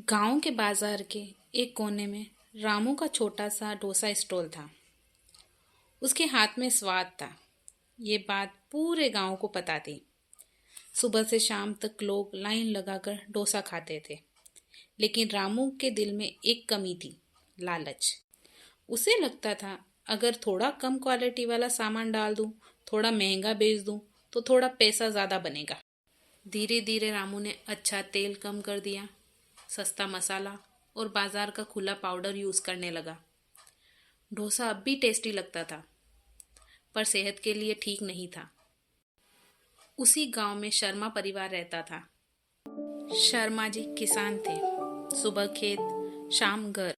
गांव के बाजार के एक कोने में रामू का छोटा सा डोसा स्टॉल था। उसके हाथ में स्वाद था। ये बात पूरे गांव को पता थी। सुबह से शाम तक लोग लाइन लगाकर डोसा खाते थे। लेकिन रामू के दिल में एक कमी थी, लालच। उसे लगता था अगर थोड़ा कम क्वालिटी वाला सामान डाल दूं, थोड़ा महंगा बेच दूं, तो थोड़ा पैसा ज्यादा बनेगा। धीरे धीरे रामू ने अच्छा तेल कम कर दिया, सस्ता मसाला और बाजार का खुला पाउडर यूज करने लगा। डोसा अब भी टेस्टी लगता था, पर सेहत के लिए ठीक नहीं था। उसी गांव में शर्मा परिवार रहता था। शर्मा जी किसान थे। सुबह खेत, शाम घर।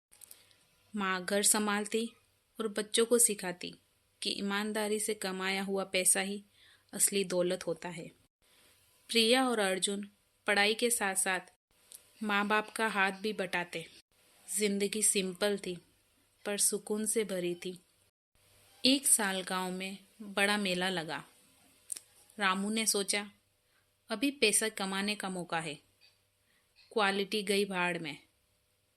माँ घर संभालती और बच्चों को सिखाती कि ईमानदारी से कमाया हुआ पैसा ही असली दौलत होता है। प्रिया और अर्जुन पढ़ाई के साथ साथ माँ बाप का हाथ भी बटाते। जिंदगी सिंपल थी, पर सुकून से भरी थी। एक साल गांव में बड़ा मेला लगा। रामू ने सोचा, अभी पैसा कमाने का मौका है। क्वालिटी गई भाड़ में,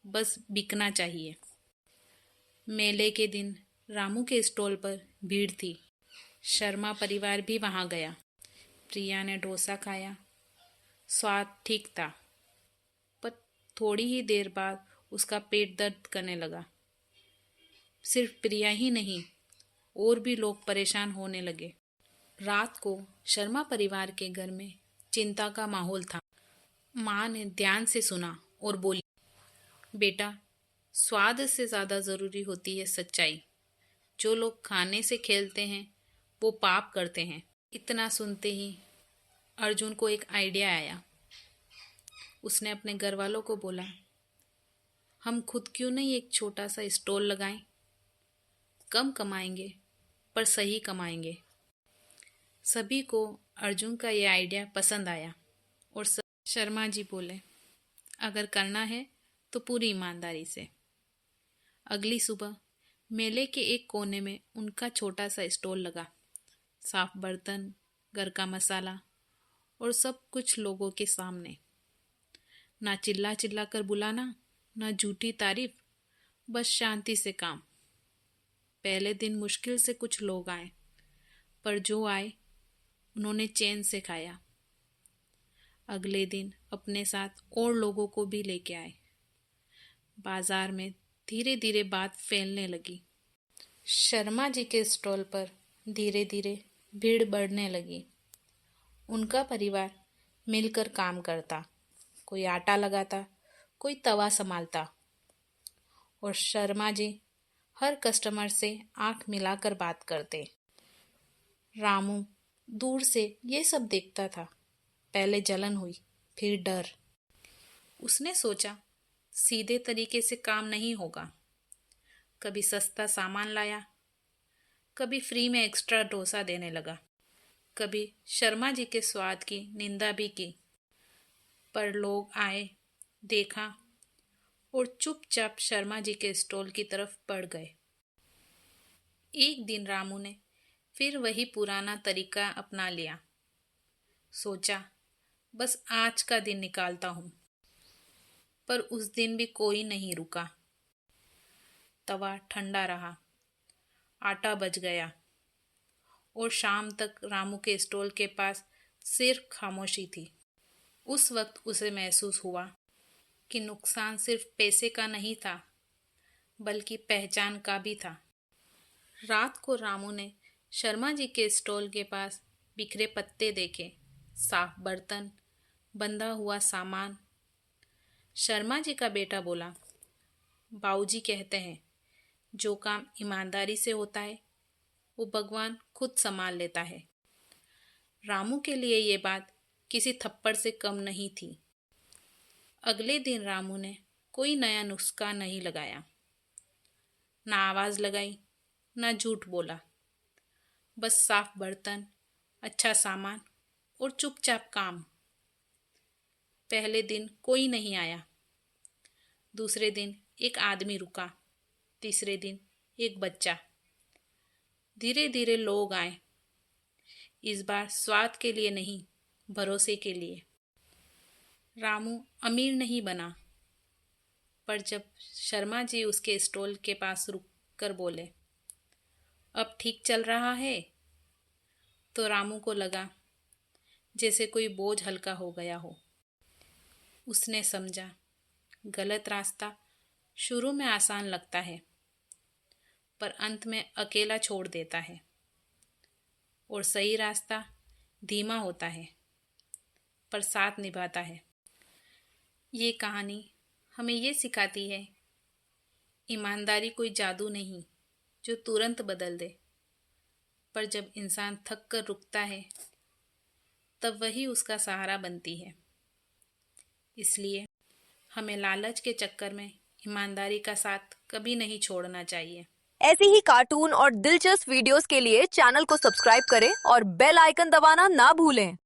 बस बिकना चाहिए। मेले के दिन रामू के स्टॉल पर भीड़ थी। शर्मा परिवार भी वहां गया। प्रिया ने डोसा खाया। स्वाद ठीक था, पर थोड़ी ही देर बाद उसका पेट दर्द करने लगा। सिर्फ प्रिया ही नहीं, और भी लोग परेशान होने लगे। रात को शर्मा परिवार के घर में चिंता का माहौल था। माँ ने ध्यान से सुना और बोली, बेटा, स्वाद से ज्यादा जरूरी होती है सच्चाई। जो लोग खाने से खेलते हैं वो पाप करते हैं। इतना सुनते ही अर्जुन को एक आइडिया आया। उसने अपने घर वालों को बोला, हम खुद क्यों नहीं एक छोटा सा स्टॉल लगाएं। कम कमाएंगे, पर सही कमाएंगे। सभी को अर्जुन का यह आइडिया पसंद आया और शर्मा जी बोले, अगर करना है तो पूरी ईमानदारी से। अगली सुबह मेले के एक कोने में उनका छोटा सा स्टॉल लगा। साफ बर्तन, घर का मसाला और सब कुछ लोगों के सामने। ना चिल्ला चिल्ला कर बुलाना, ना झूठी तारीफ, बस शांति से काम। पहले दिन मुश्किल से कुछ लोग आए, पर जो आए उन्होंने चैन से खाया। अगले दिन अपने साथ और लोगों को भी लेके आए। बाजार में धीरे धीरे बात फैलने लगी। शर्मा जी के स्टॉल पर धीरे धीरे भीड़ बढ़ने लगी। उनका परिवार मिलकर काम करता। कोई आटा लगाता, कोई तवा संभालता, और शर्मा जी हर कस्टमर से आंख मिलाकर बात करते। रामू दूर से ये सब देखता था। पहले जलन हुई, फिर डर। उसने सोचा, सीधे तरीके से काम नहीं होगा। कभी सस्ता सामान लाया, कभी फ्री में एक्स्ट्रा डोसा देने लगा, कभी शर्मा जी के स्वाद की निंदा भी की। पर लोग आए, देखा और चुपचाप शर्मा जी के स्टॉल की तरफ बढ़ गए। एक दिन रामू ने फिर वही पुराना तरीका अपना लिया। सोचा, बस आज का दिन निकालता हूं। पर उस दिन भी कोई नहीं रुका। तवा ठंडा रहा, आटा बच गया, और शाम तक रामू के स्टॉल के पास सिर्फ खामोशी थी। उस वक्त उसे महसूस हुआ कि नुकसान सिर्फ पैसे का नहीं था, बल्कि पहचान का भी था। रात को रामू ने शर्मा जी के स्टॉल के पास बिखरे पत्ते देखे, साफ बर्तन, बंधा हुआ सामान। शर्मा जी का बेटा बोला, बाबूजी कहते हैं, जो काम ईमानदारी से होता है वो भगवान खुद संभाल लेता है। रामू के लिए ये बात किसी थप्पड़ से कम नहीं थी। अगले दिन रामू ने कोई नया नुस्खा नहीं लगाया, ना आवाज लगाई, ना झूठ बोला। बस साफ बर्तन, अच्छा सामान और चुपचाप काम। पहले दिन कोई नहीं आया, दूसरे दिन एक आदमी रुका, तीसरे दिन एक बच्चा। धीरे धीरे लोग आए। इस बार स्वाद के लिए नहीं, भरोसे के लिए। रामू अमीर नहीं बना, पर जब शर्मा जी उसके स्टॉल के पास रुक कर बोले, अब ठीक चल रहा है, तो रामू को लगा जैसे कोई बोझ हल्का हो गया हो। उसने समझा, गलत रास्ता शुरू में आसान लगता है, पर अंत में अकेला छोड़ देता है, और सही रास्ता धीमा होता है, पर साथ निभाता है। ये कहानी हमें ये सिखाती है, ईमानदारी कोई जादू नहीं जो तुरंत बदल दे, पर जब इंसान थक कर रुकता है, तब वही उसका सहारा बनती है। इसलिए हमें लालच के चक्कर में ईमानदारी का साथ कभी नहीं छोड़ना चाहिए। ऐसे ही कार्टून और दिलचस्प वीडियोस के लिए चैनल को सब्सक्राइब करें और बेल आइकन दबाना ना भूलें।